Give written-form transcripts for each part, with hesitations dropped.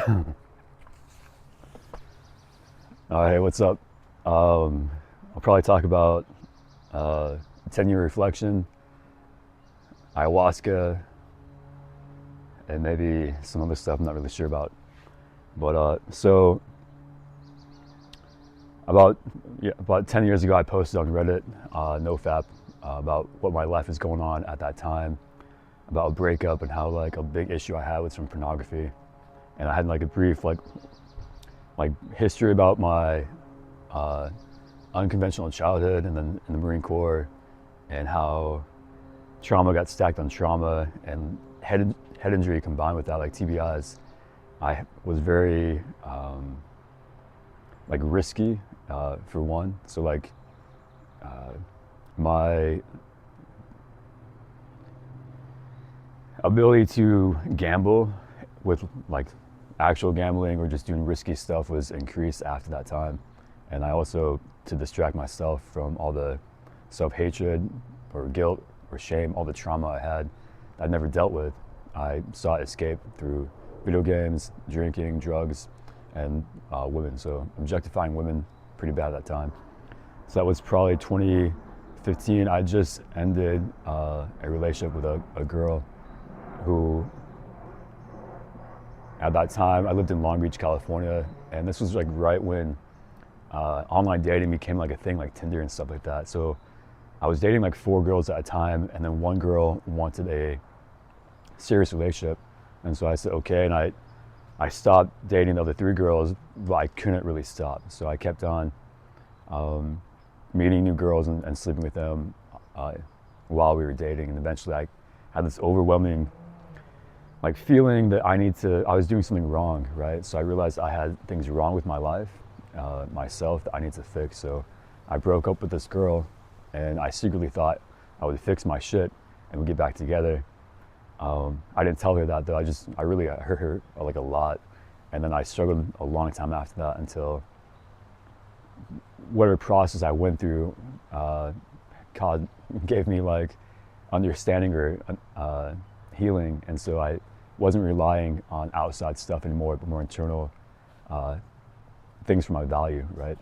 Hey, what's up? I'll probably talk about 10-year reflection, ayahuasca, and maybe some other stuff I'm not really sure about. But about about 10 years ago, I posted on Reddit, NoFap, about what my life is going on at that time, about a breakup and how like a big issue I had with some pornography, and I had like a brief like history about my uh, unconventional childhood and then in the Marine Corps, and how trauma got stacked on trauma and head injury combined with that, like TBIs. I was very like risky for one. So like my ability to gamble with like actual gambling or just doing risky stuff was increased after that time. And I also, to distract myself from all the self-hatred or guilt or shame, all the trauma I had that I never dealt with, I sought escape through video games, drinking, drugs, and women. So objectifying women pretty bad at that time. So that was probably 2015. I just ended a relationship with a girl who, at that time, I lived in Long Beach, California, and this was like right when online dating became like a thing, like Tinder and stuff like that. So I was dating like 4 girls at a time, and then one girl wanted a serious relationship, and so I said okay, and I stopped dating the other 3 girls, but I couldn't really stop. So I kept on meeting new girls and sleeping with them while we were dating, and eventually I had this overwhelming like feeling that I was doing something wrong, right? So I realized I had things wrong with my life, myself, that I need to fix. So I broke up with this girl, and I secretly thought I would fix my shit and we'd get back together. I didn't tell her that though. I really hurt her like a lot, and then I struggled a long time after that until whatever process I went through, God gave me like understanding or healing, and so I wasn't relying on outside stuff anymore, but more internal things for my value, right?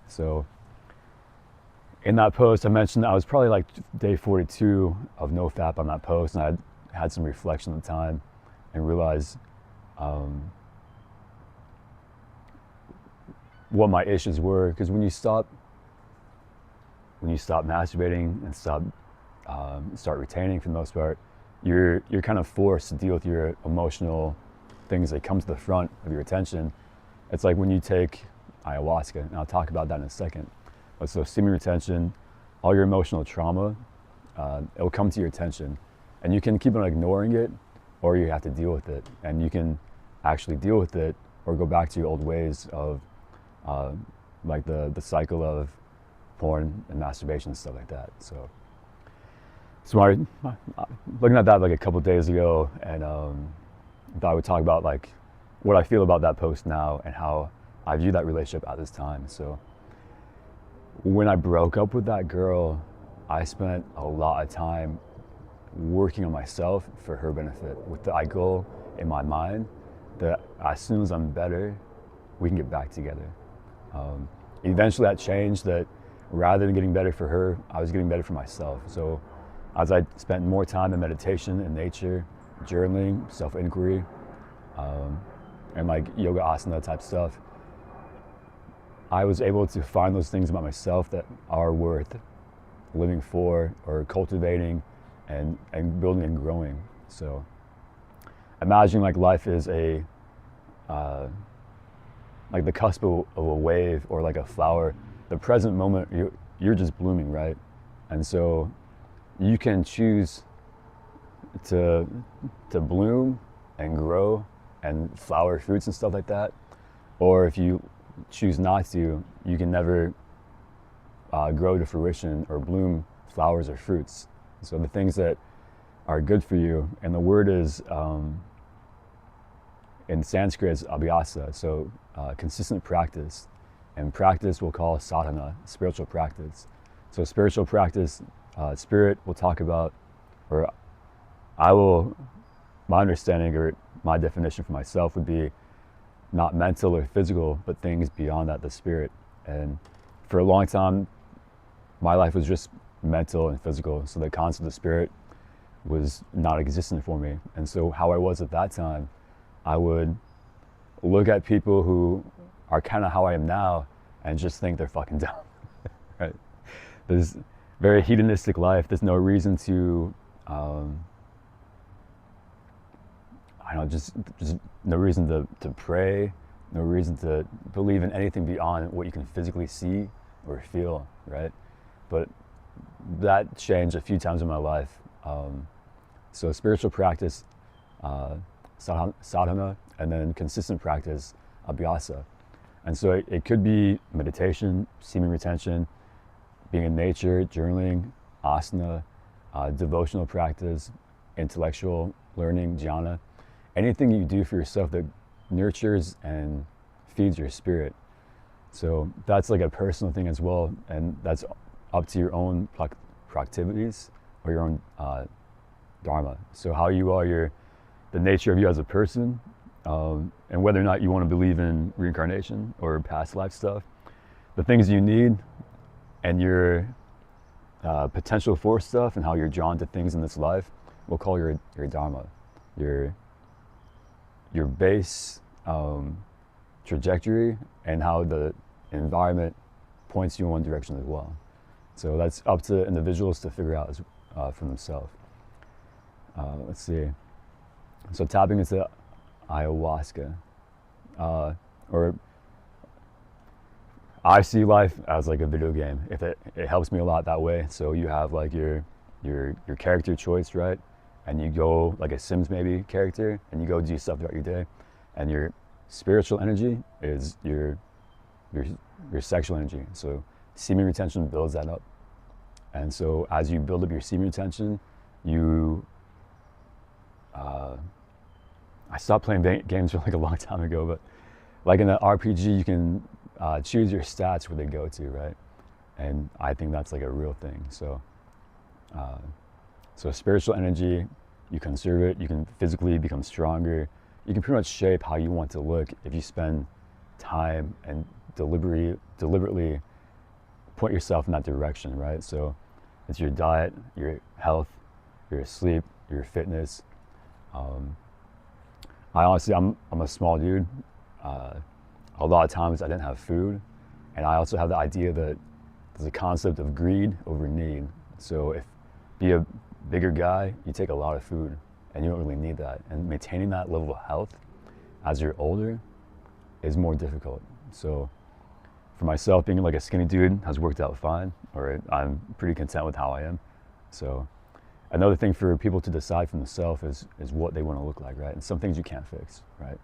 So in that post, I mentioned that I was probably like day 42 of NoFap on that post, and I had some reflection at the time and realized what my issues were. Because when you stop masturbating and start retaining for the most part, you're kind of forced to deal with your emotional things that come to the front of your attention. It's like when you take ayahuasca, and I'll talk about that in a second. But so semen retention, all your emotional trauma, it'll come to your attention, and you can keep on ignoring it, or you have to deal with it. And you can actually deal with it or go back to your old ways of like the cycle of porn and masturbation and stuff like that. So I looking at that like a couple of days ago, and thought I would talk about like what I feel about that post now and how I view that relationship at this time. So when I broke up with that girl, I spent a lot of time working on myself for her benefit, with the goal in my mind that as soon as I'm better, we can get back together. Eventually that changed, that rather than getting better for her, I was getting better for myself. So as I spent more time in meditation and nature, journaling, self-inquiry, and like yoga asana type stuff, I was able to find those things about myself that are worth living for or cultivating and building and growing. So imagine like life is like the cusp of a wave or like a flower. The present moment, you're just blooming, right? And so you can choose to bloom and grow and flower fruits and stuff like that, or if you choose not to, you can never grow to fruition or bloom flowers or fruits. So the things that are good for you, and the word is in Sanskrit is abhyasa, so consistent practice, and practice we'll call sadhana, spiritual practice. So spiritual practice, spirit will talk about, or my understanding or my definition for myself would be not mental or physical, but things beyond that, the spirit. And for a long time, my life was just mental and physical. So the concept of spirit was not existent for me. And so how I was at that time, I would look at people who are kind of how I am now and just think they're fucking dumb, right? There's very hedonistic life. There's no reason to, I don't know, just no reason to pray, no reason to believe in anything beyond what you can physically see or feel, right? But that changed a few times in my life. So spiritual practice, sadhana, and then consistent practice, abhyasa. And so it could be meditation, semen retention, being in nature, journaling, asana, devotional practice, intellectual learning, jhana, anything you do for yourself that nurtures and feeds your spirit. So that's like a personal thing as well, and that's up to your own proclivities or your own dharma. So how you are, the nature of you as a person, and whether or not you want to believe in reincarnation or past life stuff, the things you need and your potential for stuff and how you're drawn to things in this life, we'll call your dharma, your base trajectory, and how the environment points you in one direction as well. So that's up to individuals to figure out for themselves. Let's see. So tapping into ayahuasca, or I see life as like a video game. If it helps me a lot that way. So you have like your character choice, right? And you go like a Sims maybe character, and you go do stuff throughout your day, and your spiritual energy is your sexual energy. So semen retention builds that up, and so as you build up your semen retention, you I stopped playing games for like a long time ago, but like in an RPG, you can choose your stats where they go to, right? And I think that's like a real thing. So, so spiritual energy, you conserve it. You can physically become stronger. You can pretty much shape how you want to look if you spend time and deliberately point yourself in that direction, right? So it's your diet, your health, your sleep, your fitness. I honestly, I'm a small dude. A lot of times I didn't have food, and I also have the idea that there's a concept of greed over need. So if be a bigger guy, you take a lot of food, and you don't really need that. And maintaining that level of health as you're older is more difficult. So for myself, being like a skinny dude has worked out fine, or I'm pretty content with how I am. So another thing for people to decide for themselves is what they want to look like, right? And some things you can't fix, right?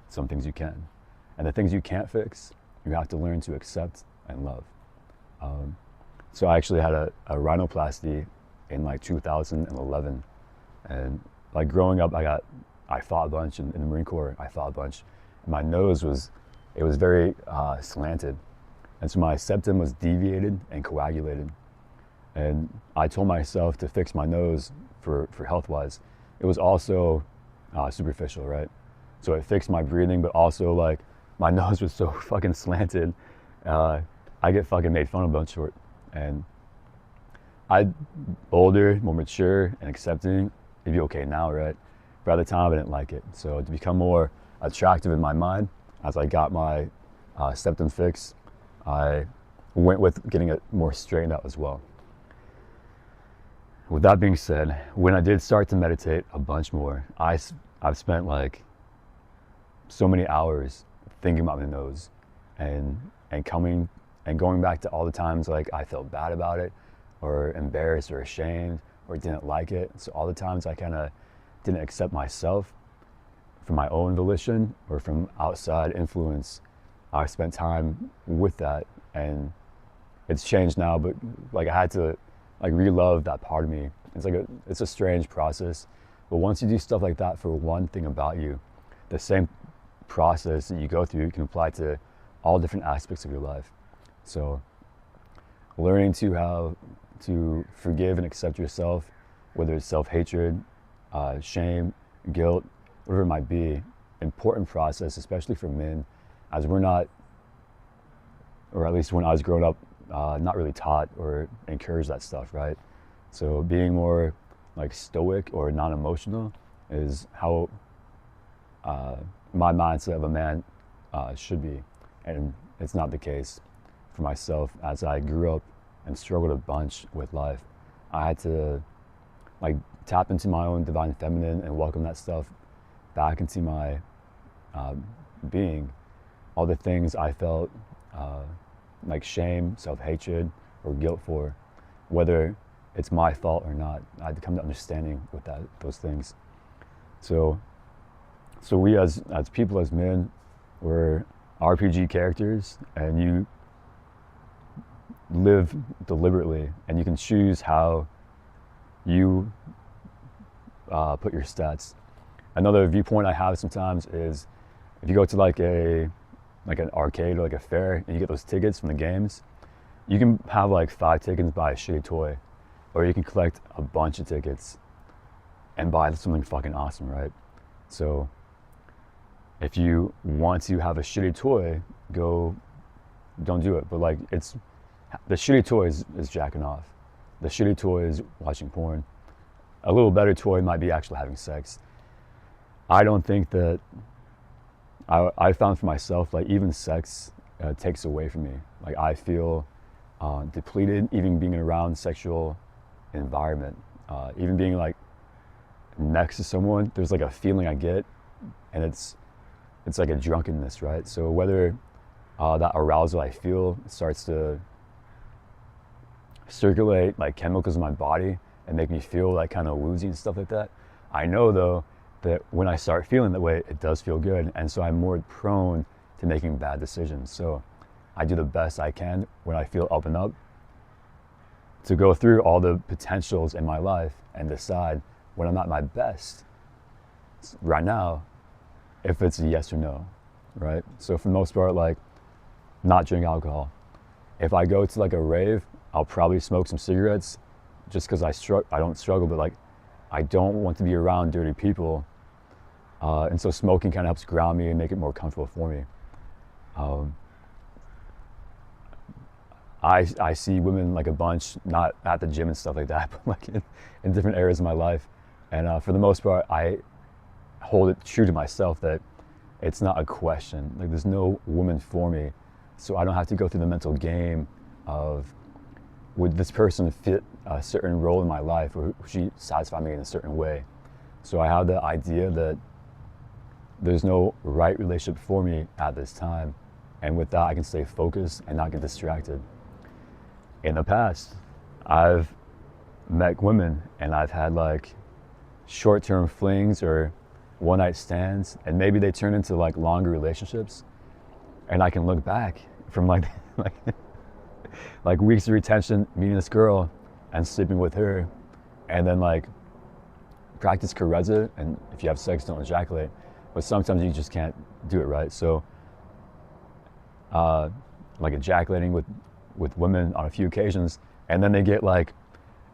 Some things you can. And the things you can't fix, you have to learn to accept and love. So I actually had a rhinoplasty in like 2011. And like growing up, I fought a bunch in the Marine Corps. I fought a bunch. And my nose was very slanted. And so my septum was deviated and coagulated. And I told myself to fix my nose for health-wise. It was also superficial, right? So it fixed my breathing, but also like my nose was so fucking slanted. I get fucking made fun of a bunch for it. And older, more mature and accepting, it'd be okay now, right? But at the time, I didn't like it. So to become more attractive in my mind, as I got my septum fixed, I went with getting it more straightened out as well. With that being said, when I did start to meditate a bunch more, I've spent like so many hours thinking about my nose and going back to all the times like I felt bad about it, or embarrassed or ashamed or didn't like it. So all the times I kind of didn't accept myself from my own volition or from outside influence, I spent time with that, and it's changed now, but like I had to like re-love that part of me. It's a strange process, but once you do stuff like that for one thing about you, the same process that you go through, you can apply to all different aspects of your life. So learning how to forgive and accept yourself, whether it's self-hatred, shame, guilt, whatever it might be, important process, especially for men, as we're not, or at least when I was growing up, not really taught or encouraged that stuff, right? So being more like stoic or non-emotional is how my mindset of a man should be, and it's not the case for myself. As I grew up and struggled a bunch with life, I had to like tap into my own divine feminine and welcome that stuff back into my being. All the things I felt like shame, self-hatred, or guilt for, whether it's my fault or not, I had to come to understanding with those things. So we as people, as men, we're RPG characters, and you live deliberately, and you can choose how you put your stats. Another viewpoint I have sometimes is if you go to like an arcade or like a fair and you get those tickets from the games, you can have like 5 tickets, buy a shitty toy, or you can collect a bunch of tickets and buy something fucking awesome, right? So if you want to have a shitty toy, don't do it. But like, it's the shitty toy is jacking off. The shitty toy is watching porn. A little better toy might be actually having sex. I don't think that, I found for myself, like even sex takes away from me. Like I feel depleted even being around sexual environment. Even being like next to someone, there's like a feeling I get, and it's like a drunkenness, right? So whether that arousal I feel starts to circulate like chemicals in my body and make me feel like kind of woozy and stuff like that, I know though that when I start feeling that way, it does feel good, and so I'm more prone to making bad decisions. So I do the best I can when I feel up and up to go through all the potentials in my life and decide when I'm at my best right now if it's a yes or no, right? So for the most part, like not drink alcohol. If I go to like a rave, I'll probably smoke some cigarettes just because I don't struggle, but like I don't want to be around dirty people. And so smoking kind of helps ground me and make it more comfortable for me. I see women like a bunch, not at the gym and stuff like that, but like in different areas of my life. And for the most part, I hold it true to myself that it's not a question. Like there's no woman for me. So I don't have to go through the mental game of, would this person fit a certain role in my life, or would she satisfy me in a certain way? So I have the idea that there's no right relationship for me at this time. And with that, I can stay focused and not get distracted. In the past, I've met women and I've had like short-term flings or one-night stands, and maybe they turn into like longer relationships. And I can look back from like like weeks of retention, meeting this girl and sleeping with her, and then like practice carezza, and if you have sex, don't ejaculate. But sometimes you just can't do it, right? So like ejaculating with women on a few occasions, and then they get like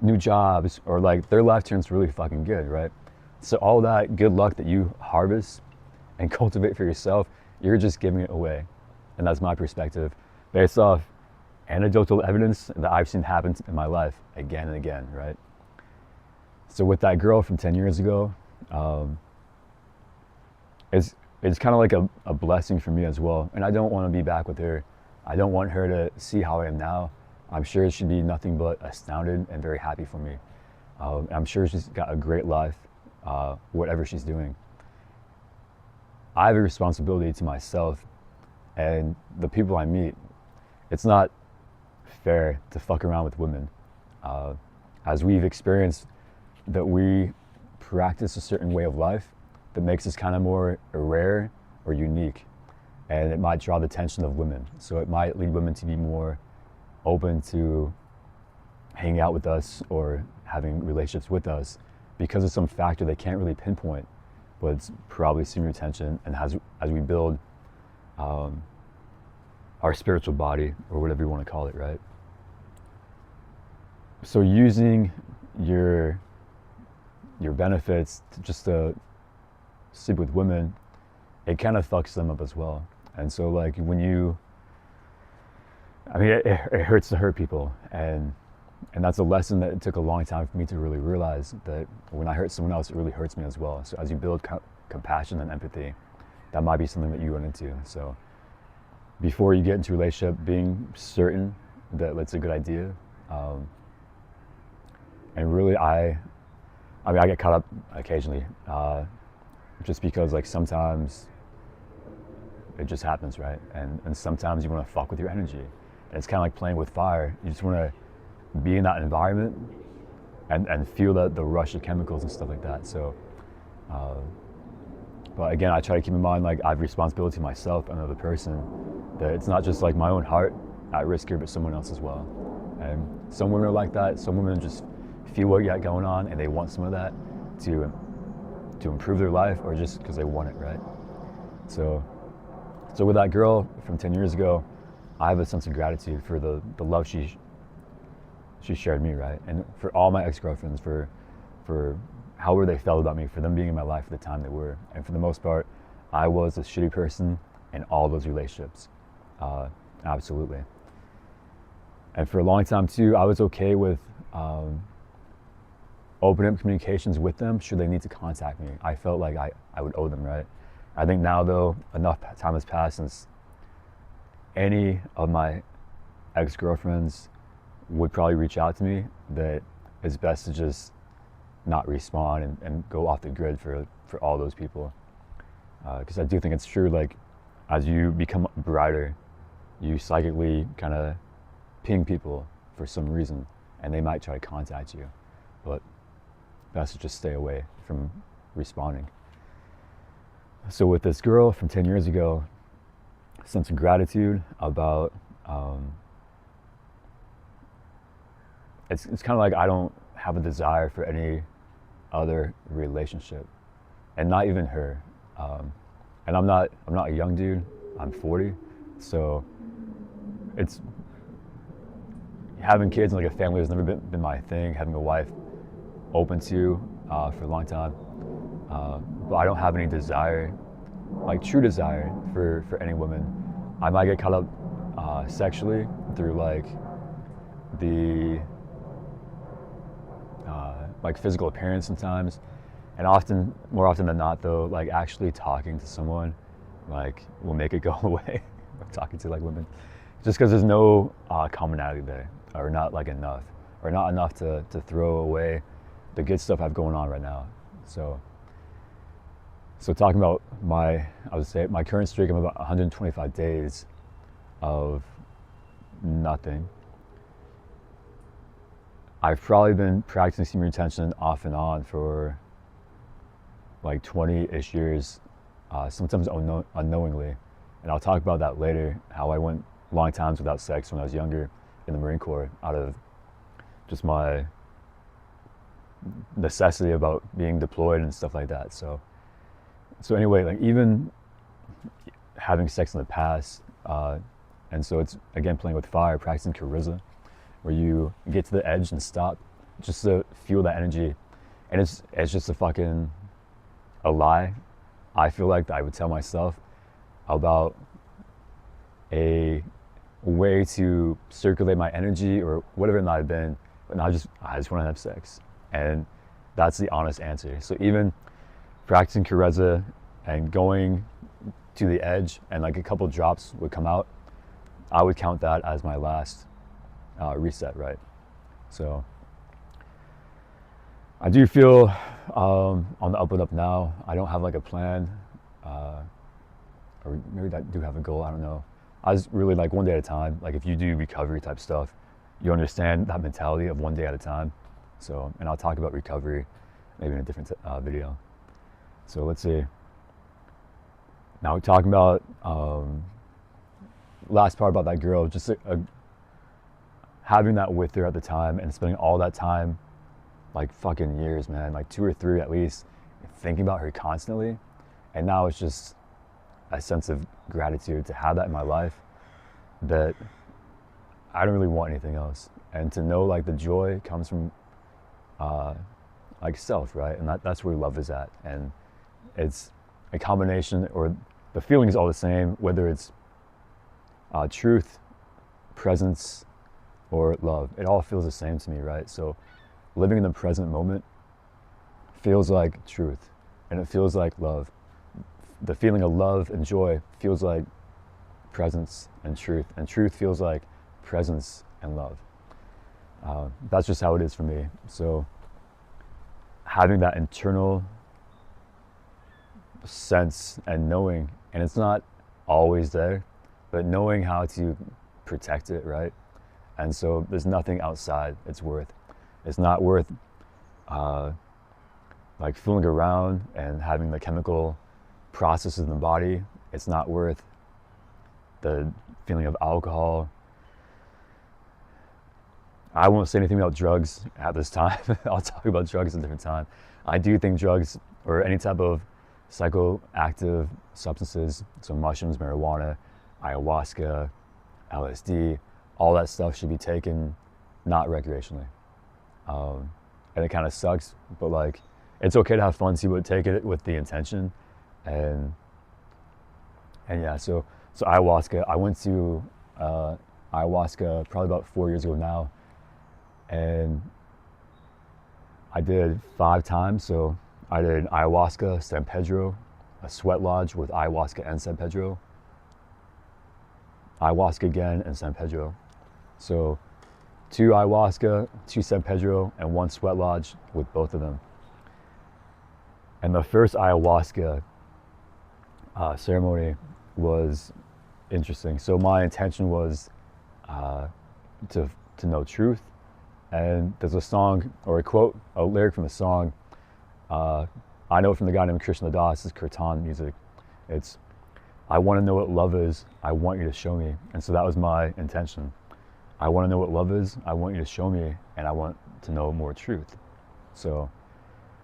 new jobs, or like their life turns really fucking good, right? So all that good luck that you harvest and cultivate for yourself, you're just giving it away. And that's my perspective based off anecdotal evidence that I've seen happen in my life again and again, right? So with that girl from 10 years ago, it's kind of like a blessing for me as well. And I don't want to be back with her. I don't want her to see how I am now. I'm sure she'd be nothing but astounded and very happy for me. I'm sure she's got a great life, whatever she's doing. I have a responsibility to myself and the people I meet. It's not fair to fuck around with women. As we've experienced that we practice a certain way of life that makes us kind of more rare or unique, and it might draw the attention of women. So it might lead women to be more open to hanging out with us or having relationships with us because of some factor they can't really pinpoint, but it's probably semen retention. And as we build our spiritual body, or whatever you want to call it, right? So using your benefits to just to sleep with women, it kind of fucks them up as well. And so like when you, I mean, it hurts to hurt people, and that's a lesson that it took a long time for me to really realize, that when I hurt someone else, it really hurts me as well. So as you build compassion and empathy, that might be something that you run into. So before you get into a relationship, being certain that it's a good idea. And really, I mean, I get caught up occasionally, just because like sometimes it just happens, right? And sometimes you want to fuck with your energy. And it's kind of like playing with fire. You just want to be in that environment and feel the rush of chemicals and stuff like that. So, but again, I try to keep in mind, like, I have responsibility to myself, another person, that it's not just like my own heart at risk here, but someone else as well. And some women are like that. Some women just feel what you got going on and they want some of that to improve their life, or just because they want it, right? So with that girl from 10 years ago, I have a sense of gratitude for the love she shared me, right? And for all my ex-girlfriends, for however they felt about me, for them being in my life at the time they were. And for the most part, I was a shitty person in all those relationships. Absolutely. And for a long time too, I was okay with opening up communications with them should they need to contact me. I felt like I would owe them, right? I think now though, enough time has passed since any of my ex-girlfriends would probably reach out to me, that it's best to just not respond and go off the grid for all those people. Because I do think it's true, like, as you become brighter, you psychically kind of ping people for some reason, and they might try to contact you, but best to just stay away from responding. So with this girl from 10 years ago, sense of gratitude about, it's kind of like I don't have a desire for any other relationship, and not even her. And I'm not a young dude. I'm 40, so it's having kids and like a family has never been my thing. Having a wife, open to for a long time, but I don't have any desire, like true desire for any woman. I might get caught up sexually through like the like physical appearance sometimes, and more often than not though, like actually talking to someone like will make it go away. Talking to like women, just because there's no commonality there, or not like enough, or not enough to throw away the good stuff I have going on right now. So talking about I would say my current streak, I'm about 125 days of nothing. I've probably been practicing semen retention off and on for like 20-ish years, sometimes unknowingly. And I'll talk about that later, how I went long times without sex when I was younger in the Marine Corps, out of just my necessity about being deployed and stuff like that. So anyway, like even having sex in the past, and so it's again playing with fire, practicing charisma, where you get to the edge and stop, just to feel that energy. And it's just a lie, I feel like, that I would tell myself about a way to circulate my energy or whatever it might have been, but now I just want to have sex. And that's the honest answer. So even practicing charisma and going to the edge and like a couple drops would come out, I would count that as my last reset, right? So I do feel on the up and up now. I don't have like a plan, or maybe I do have a goal, I don't know. I was really like one day at a time. Like if you do recovery type stuff, you understand that mentality of one day at a time. So, and I'll talk about recovery maybe in a different video. So let's see. Now we're talking about last part about that girl, just having that with her at the time and spending all that time, like fucking years, man, like 2 or 3 at least, thinking about her constantly. And now it's just a sense of gratitude to have that in my life, that I don't really want anything else. And to know like the joy comes from like self, right? And that's where love is at. And it's a combination, or the feeling is all the same, whether it's truth, presence, or love. It all feels the same to me, right? So living in the present moment feels like truth, and it feels like love. The feeling of love and joy feels like presence and truth feels like presence and love. That's just how it is for me. So having that internal sense and knowing, and it's not always there, but knowing how to protect it, right? And so there's nothing outside it's worth. It's not worth like fooling around and having the chemical processes in the body. It's not worth the feeling of alcohol. I won't say anything about drugs at this time. I'll talk about drugs at a different time. I do think drugs, or any type of psychoactive substances, so mushrooms, marijuana, ayahuasca, LSD, all that stuff should be taken not recreationally. And it kind of sucks, but like, it's okay to have fun, so you would take it with the intention. And yeah, so ayahuasca, I went to ayahuasca probably about 4 years ago now, and I did 5 times. So I did ayahuasca, San Pedro, a sweat lodge with ayahuasca and San Pedro, ayahuasca again, and San Pedro. So 2 ayahuasca, 2 San Pedro, and 1 sweat lodge with both of them. And the first ayahuasca ceremony was interesting. So my intention was to know truth. And there's a song, or a quote, a lyric from a song. I know it from the guy named Krishna Das. It's kirtan music. It's, I want to know what love is. I want you to show me. And so that was my intention. I want to know what love is. I want you to show me, and I want to know more truth. So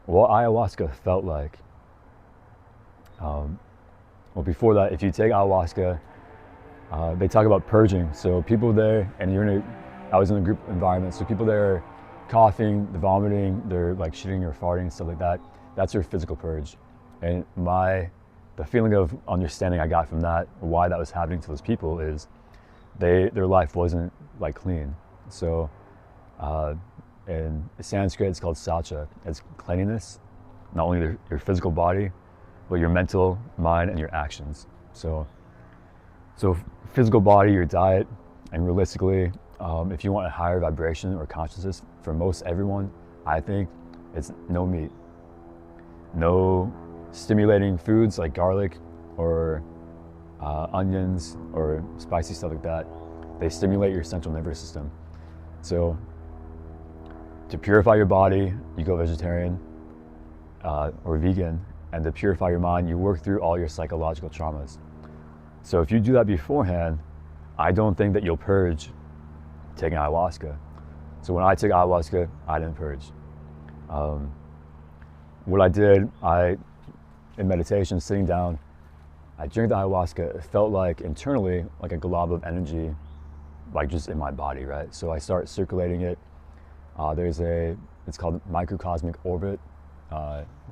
what ayahuasca felt like, well, before that, if you take ayahuasca, they talk about purging. So people there, and I was in a group environment, so people there are coughing, they're vomiting, they're like shitting or farting, stuff like that. That's your physical purge. And the feeling of understanding I got from that, why that was happening to those people, is their life wasn't like clean. So in Sanskrit, it's called sacha. It's cleanliness, not only your physical body, but your mental, mind, and your actions. So physical body, your diet, and realistically, if you want a higher vibration or consciousness, for most everyone, I think it's no meat. No stimulating foods like garlic or onions or spicy stuff like that. They stimulate your central nervous system. So to purify your body, you go vegetarian or vegan. And to purify your mind, you work through all your psychological traumas. So if you do that beforehand, I don't think that you'll purge taking ayahuasca. So when I took ayahuasca, I didn't purge. What I did, in meditation, sitting down, I drank the ayahuasca. It felt like internally, like a glob of energy, like just in my body, right? So I start circulating it. It's called microcosmic orbit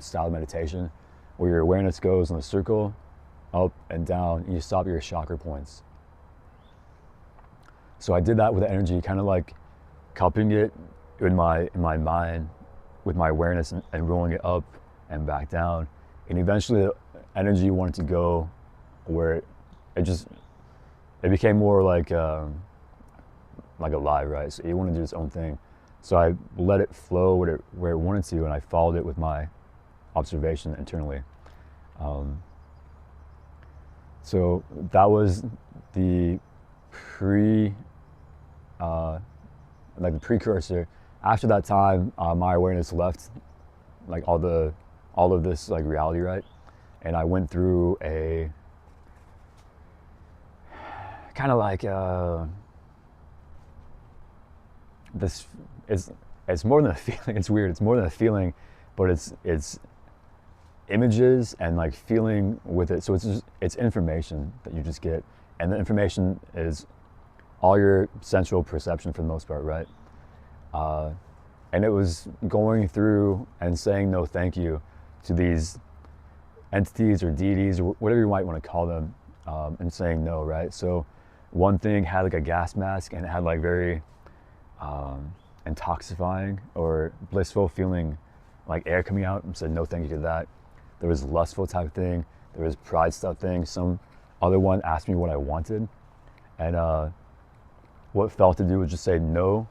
style meditation, where your awareness goes in a circle, up and down, and you stop at your chakra points. So I did that with the energy, kind of like cupping it in my mind with my awareness and rolling it up and back down. And eventually the energy wanted to go where it became more like alive, right? So it wanted to do its own thing. So I let it flow where it wanted to, and I followed it with my observation internally. So that was the the precursor. After that time, my awareness left, like all of this like reality, right? And I went through a kind of like this. It's more than a feeling. It's weird. It's more than a feeling, but it's images and like feeling with it. So it's information that you just get, and the information is all your central perception for the most part, right? And it was going through and saying no thank you to these entities or deities or whatever you might want to call them, and saying no, right? So one thing had like a gas mask and it had like very intoxifying or blissful feeling, like air coming out, and said no thank you to that. There was lustful type thing, there was pride stuff thing. Some other one asked me what I wanted, and what felt to do was just say no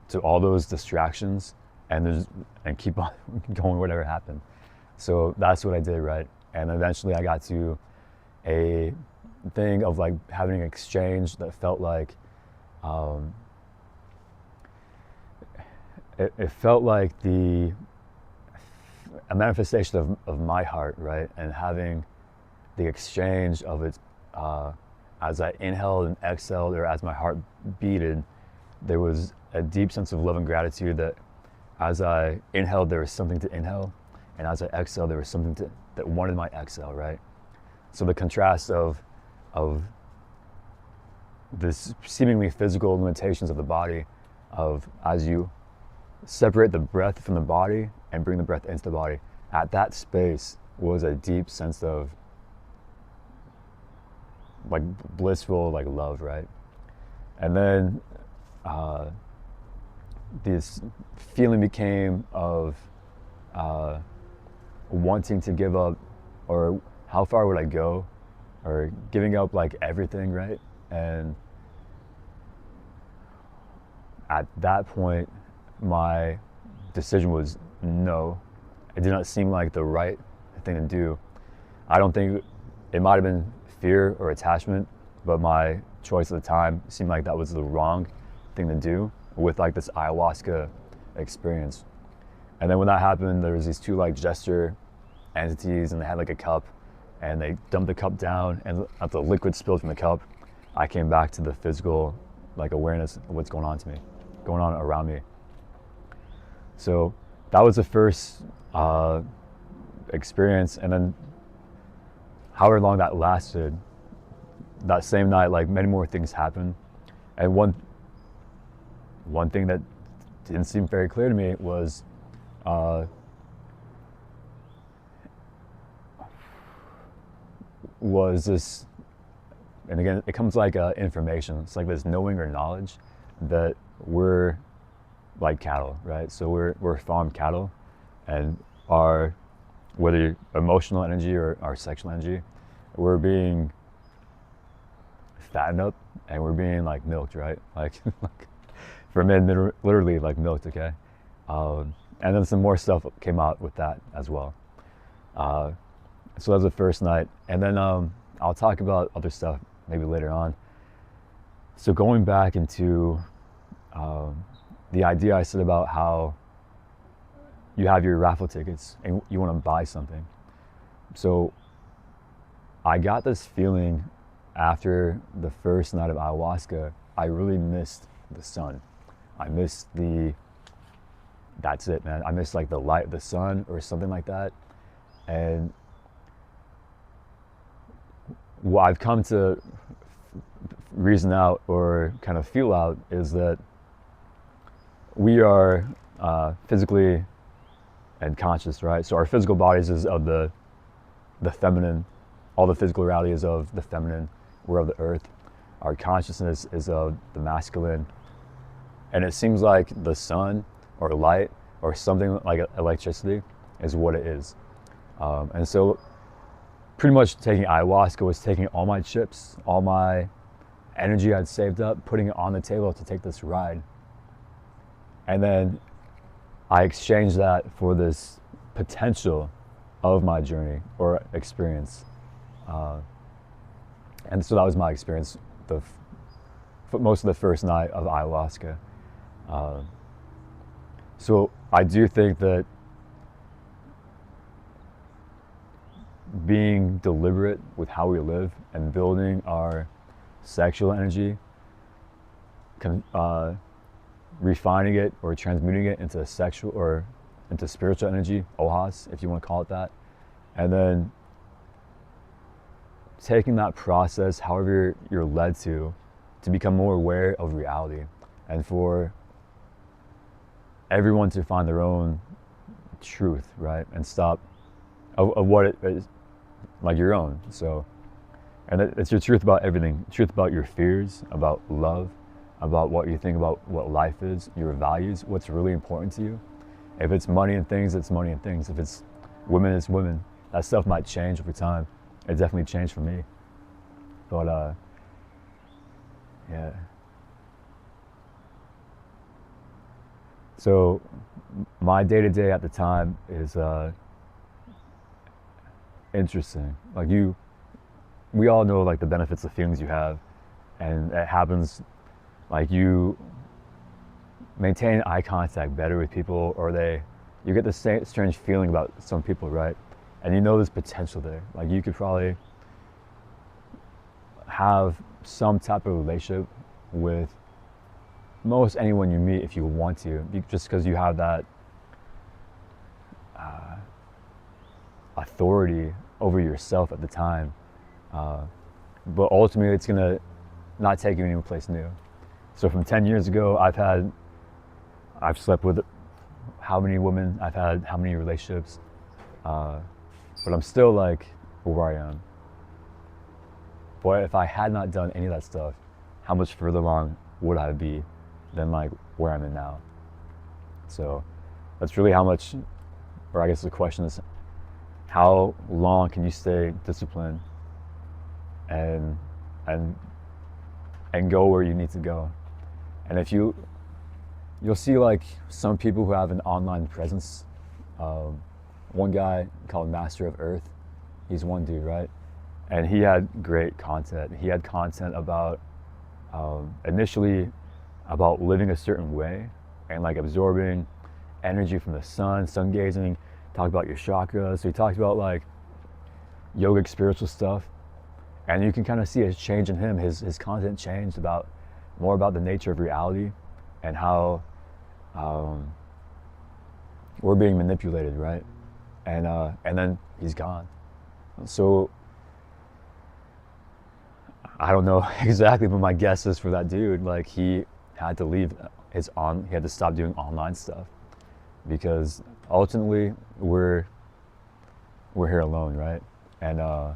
to all those distractions and keep on going whatever happened. So that's what I did, right? And eventually I got to a thing of like having an exchange that felt like it felt like a manifestation of my heart, right? And having the exchange of it as I inhaled and exhaled, or as my heart beated, there was a deep sense of love and gratitude that as I inhaled, there was something to inhale, and as I exhaled, there was something that wanted my exhale, right? So the contrast of this seemingly physical limitations of the body, of as you separate the breath from the body and bring the breath into the body, at that space was a deep sense of like blissful, like love, right? And then this feeling became of wanting to give up, or how far would I go, or giving up like everything, right? And at that point, my decision was no. It did not seem like the right thing to do. I don't think it might have been fear or attachment, but my choice at the time seemed like that was the wrong thing to do with like this ayahuasca experience. And then when that happened, there was these two like gesture entities, and they had like a cup, and they dumped the cup down, and as the liquid spilled from the cup, I came back to the physical like awareness of what's going on around me. So that was the first experience. And then however long that lasted, that same night, like many more things happened. And one thing that didn't seem very clear to me was this, and again, it comes like information. It's like this knowing or knowledge that we're like cattle, right? So we're farm cattle, and our, whether emotional energy or our sexual energy, we're being fattened up and we're being like milked, right? Like for men, literally like milked, okay? And then some more stuff came out with that as well. So that was the first night, and then I'll talk about other stuff maybe later on. So going back into the idea I said about how you have your raffle tickets and you want to buy something. So I got this feeling after the first night of ayahuasca, I really missed the sun. I missed that's it, man. I missed like the light of the sun or something like that. And what I've come to reason out or kind of feel out is that we are physically and conscious, right? So our physical bodies is of the feminine. All the physical reality is of the feminine. We're of the earth. Our consciousness is of the masculine. And it seems like the sun or light or something like electricity is what it is. And so pretty much taking ayahuasca was taking all my chips, all my energy I'd saved up, putting it on the table to take this ride. And then I exchanged that for this potential of my journey or experience. And so that was my experience for most of the first night of ayahuasca. So I do think that being deliberate with how we live and building our sexual energy, refining it or transmuting it into sexual or into spiritual energy, ohas, if you want to call it that, and then taking that process, however you're led to become more aware of reality, and for everyone to find their own truth, right? And stop of what it is, like your own. So, and it's your truth about everything. Truth about your fears, about love, about what you think about what life is, your values, what's really important to you. If it's money and things, it's money and things. If it's women, it's women. That stuff might change over time. It definitely changed for me. But yeah. So my day-to-day at the time is interesting. Like we all know like the benefits of feelings you have, and it happens like you maintain eye contact better with people, or you get the same strange feeling about some people, right? And you know there's potential there. Like you could probably have some type of relationship with most anyone you meet if you want to, just because you have that authority over yourself at the time. But ultimately, it's gonna not take you any place new. So from 10 years ago, I've slept with how many women, I've had how many relationships, but I'm still like where I am. But if I had not done any of that stuff, how much further along would I be than like where I'm in now? So that's really how much, or I guess the question is, how long can you stay disciplined and go where you need to go? And if you'll see like some people who have an online presence. One guy called Master of Earth, he's one dude, right? And he had great content. He had content about initially about living a certain way and like absorbing energy from the sun gazing, talk about your chakras. So he talked about like yogic spiritual stuff, and you can kind of see a change in him. His content changed more about the nature of reality and how we're being manipulated, right? And then he's gone. So I don't know exactly, but my guess is for that dude, like he had to leave he had to stop doing online stuff, because ultimately we're here alone, right? And I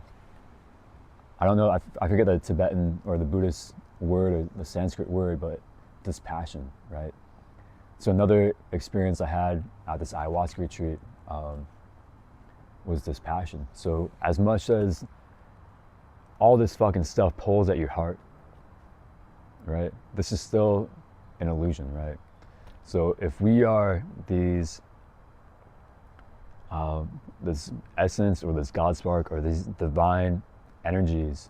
don't know, I forget the Tibetan or the Buddhist word or the Sanskrit word, but dispassion, right? So another experience I had at this ayahuasca retreat was dispassion. So as much as all this fucking stuff pulls at your heart, right? This is still an illusion, right? So if we are this essence or this God spark or these divine energies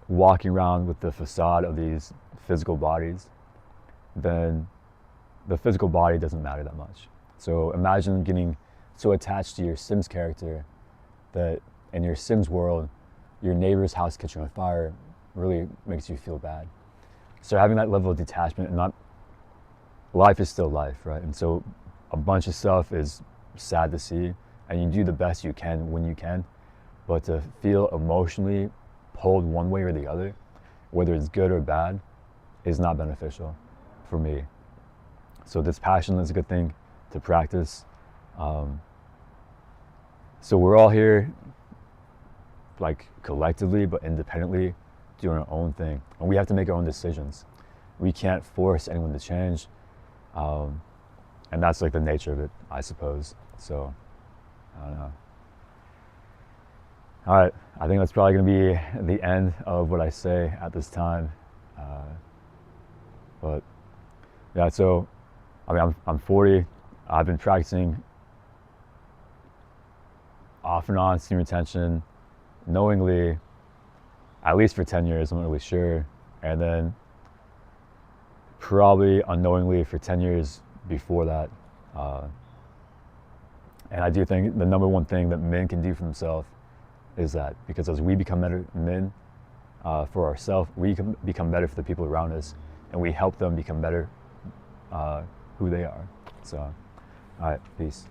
walking around with the facade of these physical bodies, then the physical body doesn't matter that much. So imagine getting so attached to your Sims character that in your Sims world, your neighbor's house catching on fire really makes you feel bad. So having that level of detachment, and life is still life, right? And so a bunch of stuff is sad to see, and you do the best you can when you can, but to feel emotionally pulled one way or the other, whether it's good or bad, is not beneficial for me. So dispassion is a good thing to practice. So we're all here like collectively but independently doing our own thing, and we have to make our own decisions. We can't force anyone to change, and that's like the nature of it, I suppose. So I don't know. All right, I think that's probably going to be the end of what I say at this time. But yeah, so I mean, I'm 40. I've been practicing off and on steam retention knowingly at least for 10 years. I'm not really sure. And then probably unknowingly for 10 years before that. And I do think the number one thing that men can do for themselves is that, because as we become better men for ourselves, we can become better for the people around us, and we help them become better who they are. So, all right, peace.